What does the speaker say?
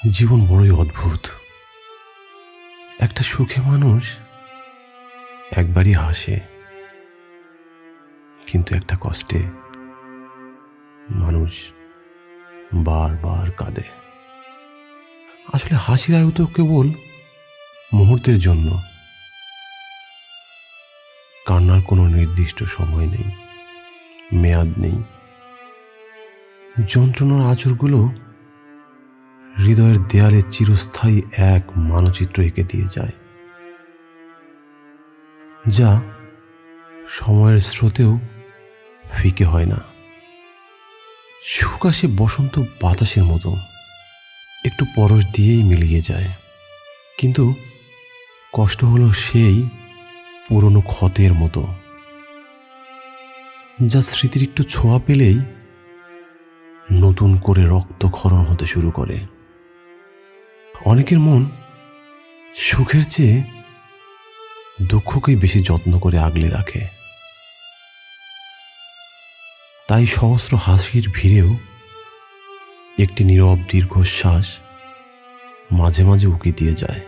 জীবন বড়ই অদ্ভুত। একটা সুখে মানুষ একবারই হাসে, কিন্তু একটা কষ্টে মানুষ বারবার কাঁদে। আসলে হাসির আয়ু তো কেবল মুহূর্তের জন্য, কান্নার কোনো নির্দিষ্ট সময় নেই, মেয়াদ নেই। যন্ত্রণার আঁচড়গুলো হৃদয়ের দেয়ালে চিরস্থায়ী এক মানচিত্র এঁকে দিয়ে যায়, যা সময়ের স্রোতেও ফিকে হয় না। সুখ আসে বসন্ত বাতাসের মতো, একটু পরশ দিয়েই মিলিয়ে যায়। কিন্তু কষ্ট হলো সেই পুরনো ক্ষতের মতো, যা স্মৃতির একটু ছোঁয়া পেলেই নতুন করে রক্তক্ষরণ হতে শুরু করে। অনেকের মন সুখের চেয়ে দুঃখকেই বেশি যত্ন করে আগলে রাখে, তাই সহস্র হাসির ভিড়েও একটি নীরব দীর্ঘশ্বাস মাঝে মাঝে উকি দিয়ে যায়।